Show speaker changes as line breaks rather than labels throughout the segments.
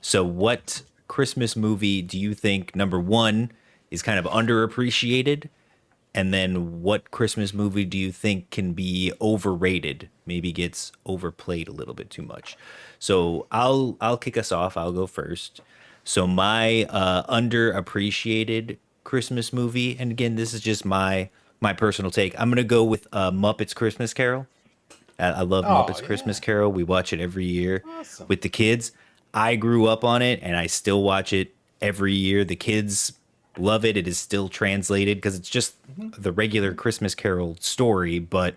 So what Christmas movie do you think, number one, is kind of underappreciated? And then what Christmas movie do you think can be overrated? Maybe gets overplayed a little bit too much. So I'll kick us off. I'll go first. So my underappreciated Christmas movie, and again, this is just my personal take. I'm gonna go with Muppets Christmas Carol. I love
Oh
Muppets
yeah,
Christmas Carol. We watch it every year
awesome.
with the kids. I grew up on it and I still watch it every year. The kids love it. It is still translated because it's just
Hmm.
the regular Christmas Carol story, but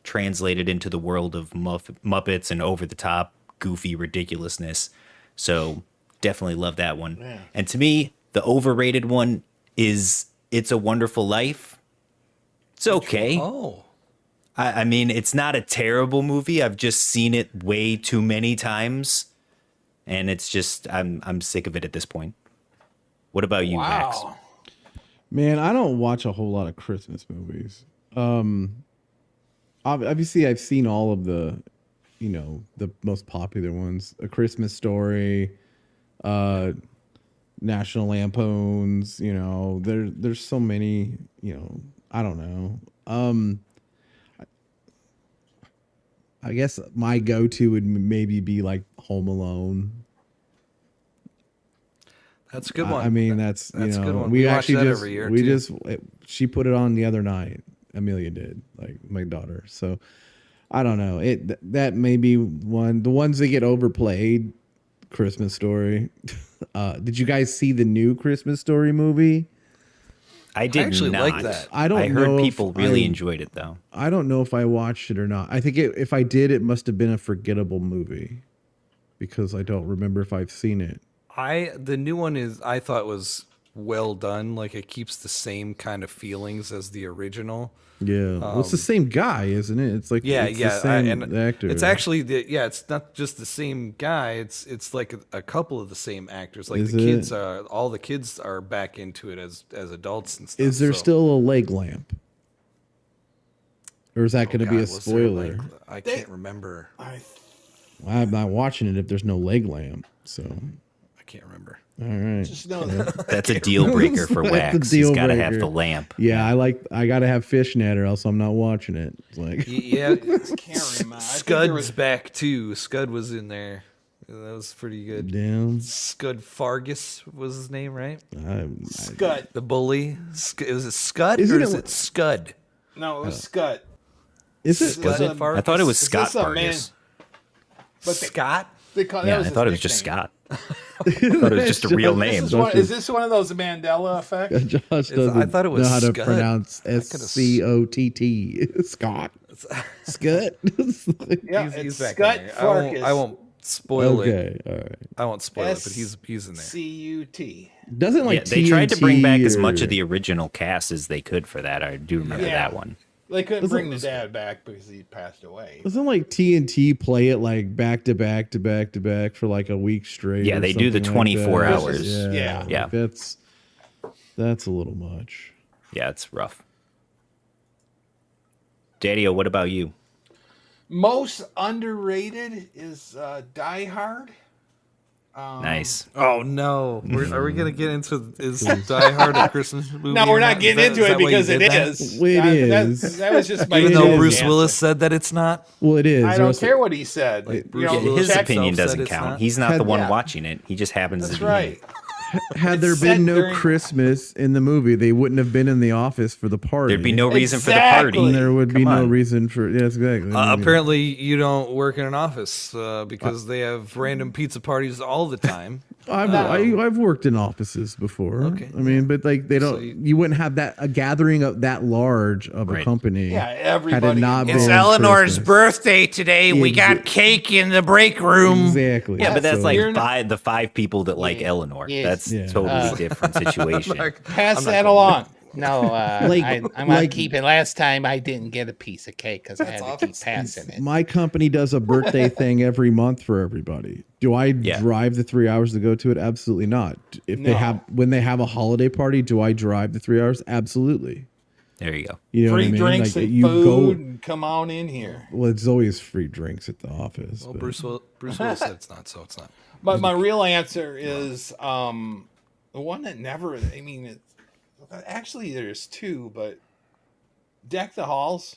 translated into the world of Muppets and over the top, goofy ridiculousness. So definitely love that one.
Yeah.
And to me, the overrated one is It's a Wonderful Life. It's okay.
Oh,
I mean, it's not a terrible movie. I've just seen it way too many times, and it's just I'm sick of it at this point. What about you, Max?
Wow.
Man, I don't watch a whole lot of Christmas movies. Obviously, I've seen all of the most popular ones: A Christmas Story, uh, National Lampoons. There's so many. I don't know. I guess my go-to would maybe be like Home Alone.
that's a good one.
I mean, that's
That's a good one.
we
We watch
actually
that
just
every year,
we
too.
just she put it on the other night. Amelia did, like my daughter. So I don't know. That may be one. The ones that get overplayed. Christmas Story. Did you guys see the new Christmas Story movie?
I did
actually
not.
like that.
I don't
I heard
know if
people really
I-
enjoyed it though.
I don't know if I watched it or not. I think if I did, it must have been a forgettable movie because I don't remember if I've seen it.
The new one I thought was well done. Like it keeps the same kind of feelings as the original.
Yeah, well, it's the same guy, isn't it? It's like
Yeah,
it's
yeah,
the same
and
actor.
it's actually it's not just the same guy. It's like a couple of the same actors. Like
Is
the kids
it?
are all the kids are back into it as adults and stuff.
Is there
so-
still a leg lamp, or is that going to be
God,
a
was there,
spoiler?
like, I can't remember.
I
I'm not watching it if there's no leg lamp. So,
I can't remember.
all right.
just know that.
That's a deal breaker for
That's a
Wax. He's
deal
got to have
breaker.
the lamp.
Yeah, I got to have fishnet or else I'm not watching it. It's like,
Yeah,
Can't remember. I think there
Scud's
was-
back too. Scud was in there. That was pretty good.
damn.
Scud Fargus was his name, right?
Scud.
The bully. Was it Scud
Isn't
or is
it-
it Scud?
No, it was Scud.
Is it?
Was it
a-
Fargus?
I thought it was
Is
Scott
this a man-
Vargas.
But they,
Scott.
they call, that
Yeah,
was
I
his
thought it was just
nickname.
Scott. I thought it was just a real name.
Is this one of those Mandela effects?
Josh doesn't
I thought it was
know how to
Scud.
pronounce
could've
Scott. Scott. Scott.
Yeah,
He's
it's
back
Scott
in there.
Farkas.
I won't spoil it.
Okay, all right.
I won't spoil it, but he's in there.
C-U-T.
Doesn't like
Yeah, they tried to bring
TNT
back as much
or-
of the original cast as they could for that. I do remember
Yeah.
that one.
They couldn't
Doesn't-
bring the dad back because he passed away.
Doesn't like TNT play it like back to back to back to back for like a week straight?
Yeah,
or
they do the
something
24
like that?
hours.
Yeah.
like,
Yeah.
that's a little much.
Yeah, it's rough. Daddy-O, what about you?
Most underrated is Die Hard.
Nice.
Oh no! Are we gonna get into is Die Hard a Christmas movie?
No,
or
we're not getting
Is
into it
that why you
because
did
it
that?
is.
Well, it
That-
is.
That was just my
Even
It
though
is.
Bruce
answer.
Willis said that it's not.
Well, it is.
I
Or
don't
else-
care what he said.
Like,
You
Bruce
know,
Willis
His
check-
opinion
said
doesn't
it's
count.
not.
He's not the one
Yeah.
watching it. He just happens
That's
to be
right.
Had there
It's
been
set
no
during-
Christmas in the movie, they wouldn't have been in the office for the party.
There'd be no reason for the
Exactly.
party.
There would be
Come
no
on.
reason for. Yes, exactly. I mean,
Apparently, you don't work in an office because they have random pizza parties all the time.
I've worked in offices before.
Okay.
I mean, but like they don't.
So
you wouldn't have a gathering of that large of a
Right.
company.
Yeah,
Had it
everybody.
not
It's
been
Eleanor's
Christmas.
birthday today. We got cake in the break room.
Exactly.
Yeah, but that's
So-
like
You're not-
the five people that like
Yeah.
Eleanor.
Yes.
That's
Yeah.
totally different situation.
Pass that along.
No,
Like-
I'm
like-
keeping. Last time I didn't get a piece of cake because I had to keep passing it.
my company does a birthday thing every month for everybody. Do I
Yeah.
drive the 3 hours to go to it? Absolutely not. If they
No.
when they have a holiday party, do I drive the 3 hours? Absolutely.
There you go.
You know
Free
what I mean?
drinks
Like,
and
you
food,
go.
and come on in here.
Well, it's always free drinks at the office.
Well,
but-
Bruce Willis said it's not, so it's not.
But my real answer is the one that never. I mean, actually, there's two, but Deck the Halls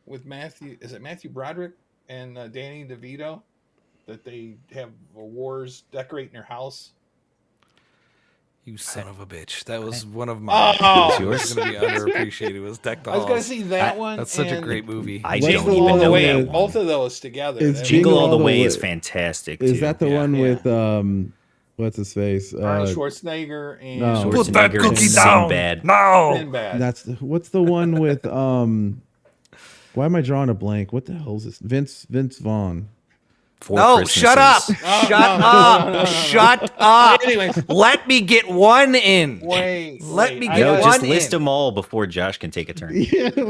with Matthew. Is it Matthew Broderick and Danny DeVito? That they have wars decorating their house.
You son of a bitch. That was one of mine.
Oh,
It was going to be underappreciated. It was Deck the
I was
Halls.
going to see that one.
That's such a great movie.
I
Jingle
don't even
All the
know
Way.
that one.
Both of those together.
Is
That-
Jingle All the Way is fantastic.
Is
too.
that the one with what's his face?
Arnold Schwarzenegger and
no.
Put that
Schwarzenegger
cookie
and
down.
Sinbad.
No.
Sinbad.
That's what's the one with why am I drawing a blank? What the hell is this? Vince Vaughn.
Four
No,
Christmases.
shut up. Shut up. Shut up.
Anyways,
Let me get one in.
let
me
I,
get
No,
one
just
in.
list them all before Josh can take a turn.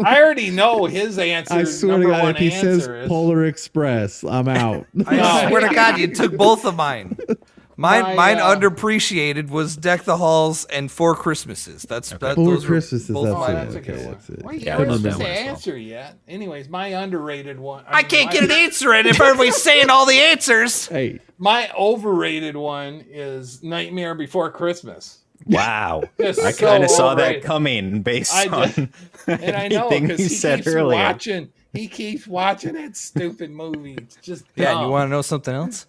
I already know his answer.
I swear to
number
God,
one
if he says
answer is
Polar Express, I'm out.
I swear to God, you took both of mine. Mine
My,
underappreciated was Deck the Halls and Four Christmases. That's that,
Four
those were
Christmases,
both
that's
Oh,
mine.
that's a
Okay,
good one.
that's it.
Well,
Yeah, I
you
love
supposed
that
to
one as well.
answer yet. Anyways, my underrated one.
I can't
my,
get an answer in if everybody's saying all the answers.
Hey,
My overrated one is Nightmare Before Christmas.
Wow.
It's
I
so
kind of saw
overrated.
that coming based
I
on
just- And I know
anything
because
you
he
said
keeps
earlier.
watching. He keeps watching that stupid movie. It's just
Yeah,
dumb.
you want to know something else?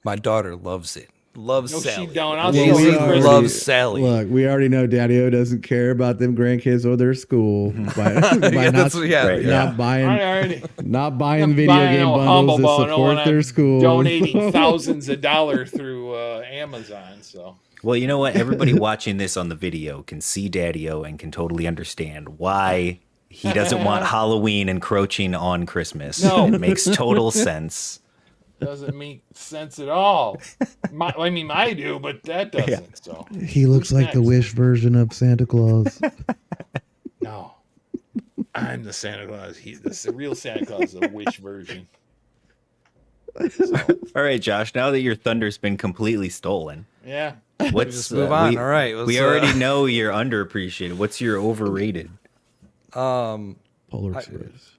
My daughter loves it. Loves
No,
Sally.
she don't. I'll
well,
show
we
you
already-
loves Sally.
Look, we already know Daddy-O doesn't care about them grandkids or their school by
Yeah,
not,
right,
not buying
I already
not buying
I'm
video
buying
game
no
bundles to
Humble Bundle
support
when
their
I'm
school.
donating thousands of dollars through Amazon. So
Well, you know what? Everybody watching this on the video can see Daddy-O and can totally understand why he doesn't want Halloween encroaching on Christmas.
No.
It makes total sense.
doesn't make sense at all. I do, but that doesn't. So
He looks
Who's
like the
next?
Wish version of Santa Claus.
no, I'm the Santa Claus. The real Santa Claus is a Wish version.
All right, Josh, now that your thunder's been completely stolen,
Yeah.
what's
just move on. All right,
we
let's,
already know you're underappreciated. What's your overrated?
Polar Express.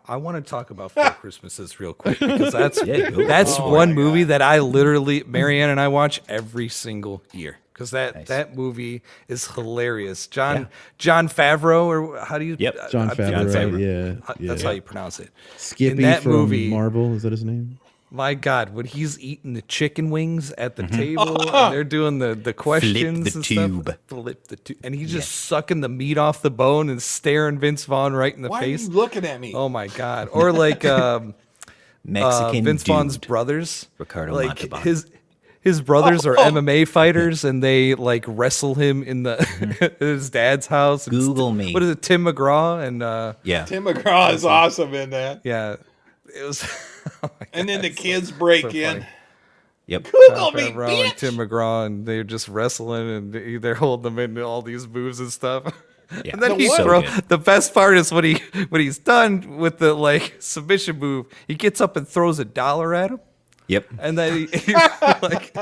I want to talk about Four Christmases real quick because that's
Yeah, go
that's
for it.
one movie that I literally Marianne and I watch every single year because
Nice.
that movie is hilarious. John Favreau, or how do you?
Yep.
John
I think
Favreau,
Favreau.
yeah.
that's how you pronounce it.
Skippy
in that
from
movie-
Marvel, is that his name?
My God, when he's eating the chicken wings at the table and they're doing the questions
the
and
tube.
stuff. Flip the tube. And he's just sucking the meat off the bone and staring Vince Vaughn right in the
Why
face.
are you looking at me?
Oh my God. Or like
Mexican
Vince Vaughn's
dude.
brothers.
Ricardo
like
Montalban.
his brothers are MMA fighters and they like wrestle him in the his dad's house. And
Google me.
What is it? Tim McGraw and
Yeah.
Tim McGraw is awesome in that.
yeah. It was oh my
And then the
God,
kids break
so
in.
funny.
Yep.
Google me,
Favreau and
bitch.
Tim McGraw, and they're just wrestling, and they're holding them into all these moves and stuff.
Yeah.
And then he
So
throw,
good.
the best part is when he's done with the like submission move, he gets up and throws $1 at him,
Yep.
and then he like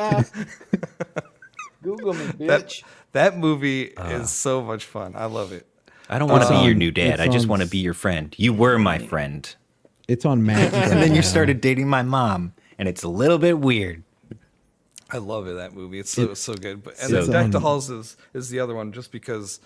Google me, bitch.
that movie is so much fun. I love it.
I don't want to be
on-
your new dad.
it's
I just
on-
want to be your friend. You were my friend.
It's on Max.
And then you started dating my mom, and it's a little bit weird.
I love it, that movie. It's so good. But and
So
then Deck
good.
the Halls is the other one, just because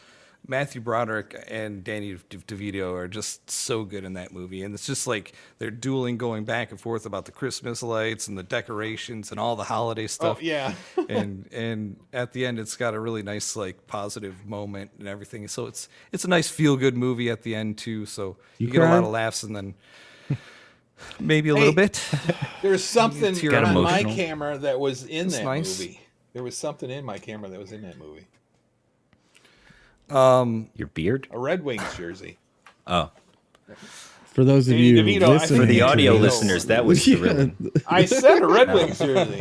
Matthew Broderick and Danny DeVito are just so good in that movie, and it's just like they're dueling, going back and forth about the Christmas lights and the decorations and all the holiday stuff.
Oh, yeah.
and at the end, it's got a really nice like positive moment and everything. So it's a nice feel good movie at the end too. So you get a lot
cried?
of laughs and then maybe a little bit.
There's something
Tear
Got
on my
emotional.
camera that was in
It's
that
nice.
movie. There was something in my camera that was in that movie.
Your beard?
A Red Wings jersey.
Oh.
For those of
Danny
you
DeVito, I
listening,
think
For the
Yeah.
audio
Yeah.
listeners, that was the ribbon.
I said a Red Wings jersey.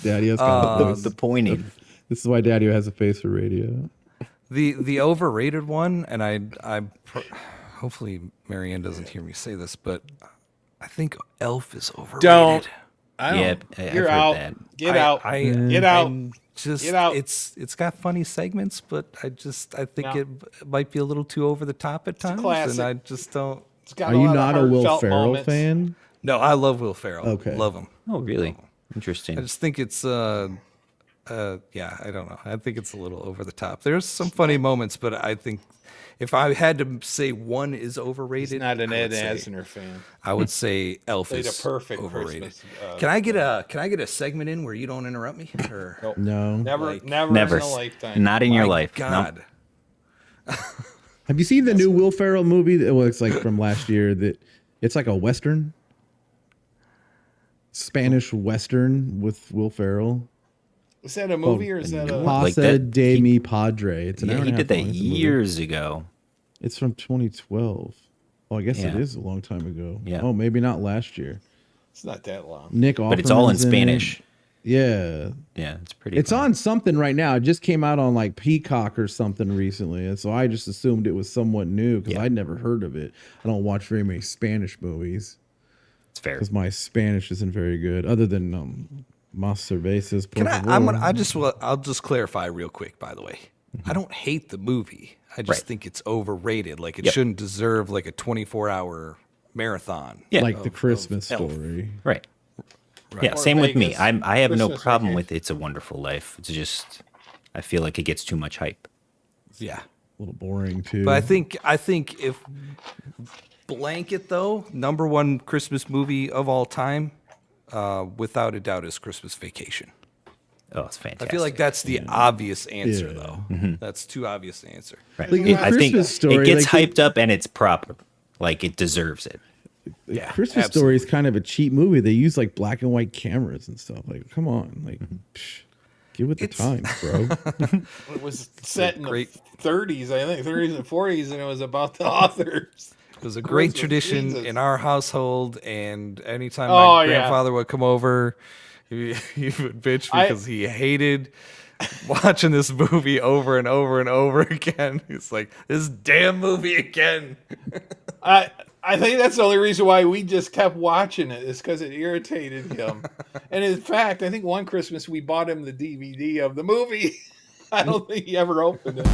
Daddy-O's got a voice.
The pointing.
This is why Daddy-O has a face for radio.
The overrated one, and hopefully Marianne doesn't hear me say this, but I think Elf is overrated.
Don't. I don't.
Yep, I've
You're
heard
out.
that.
Get out. Get out.
I'm just
Get out.
It's got funny segments, but I think
No.
it might be a little too over the top at times,
classic.
and I just don't.
It's got
Are
a
you
lot
not
of
a Will
heartfelt
Ferrell
moments.
fan?
No, I love Will Ferrell.
Okay.
Love him.
Oh, really? Interesting.
I just think it's yeah, I don't know. I think it's a little over the top. There's some funny moments, but I think if I had to say one is
He's
overrated,
not an
I
Ed
would say-
Asner fan.
I would say Elf
Played a
is
perfect
overrated.
Christmas.
Can I get a segment in where you don't interrupt me? Or
Nope.
No.
Never,
Like-
never,
Never.
in a lifetime.
Not in your
My
life.
God.
Nope.
Have you seen the new Will Ferrell movie? That was like from last year. That it's like a western, Spanish western with Will Ferrell.
Is that a movie or is that a?
Like
Casa
that-
de mi Padre. It's an
Yeah,
hour
he
and a
did
half
that
long. It's a movie.
years ago.
It's from 2012. Oh, I guess it
Yeah.
is a long time ago.
Yeah.
Oh, maybe not last year.
It's not that long.
Nick Offerman's
But it's all in
it.
Spanish.
Yeah.
Yeah, it's pretty.
It's
funny.
on something right now. It just came out on like Peacock or something recently. And so I just assumed it was somewhat new because
Yeah.
I'd never heard of it. I don't watch very many Spanish movies
It's fair.
because my Spanish isn't very good, other than Mas Cervezas.
Can
por
I?
favor.
I'll just clarify real quick. By the way, I don't hate the movie. I just
Right.
think it's overrated. Like it
Yep.
shouldn't deserve like a 24-hour marathon.
Yeah.
like the Christmas
Elf.
story.
Right. Yeah,
Or
same with me.
Vegas.
I have no
Christmas
problem
Vacation.
with It's a Wonderful Life. It's just I feel like it gets too much hype.
Yeah.
A little boring too.
But I think if blanket though, number one Christmas movie of all time, without a doubt, is Christmas Vacation.
Oh, it's fantastic.
I feel like that's the obvious answer,
Yeah.
though. That's too obvious an answer.
right.
Like,
I think
Christmas Story,
it gets
like,
hyped up and it's proper. Like it deserves it.
Yeah,
Christmas
absolutely.
Story is kind of a cheap movie. They use like black and white cameras and stuff. Like, come on, like, psh, get with the
It's-
times, bro.
It was set in
Great-
the 30s, I think, 30s and 40s, and it was about the authors.
It was a great
Christmas,
tradition
Jesus.
in our household, and anytime
Oh,
my
yeah.
grandfather would come over, he would bitch
I-
because he hated watching this movie over and over and over again. He's like, this damn movie again.
I think that's the only reason why we just kept watching it is because it irritated him. And in fact, I think one Christmas we bought him the DVD of the movie. I don't think he ever opened it.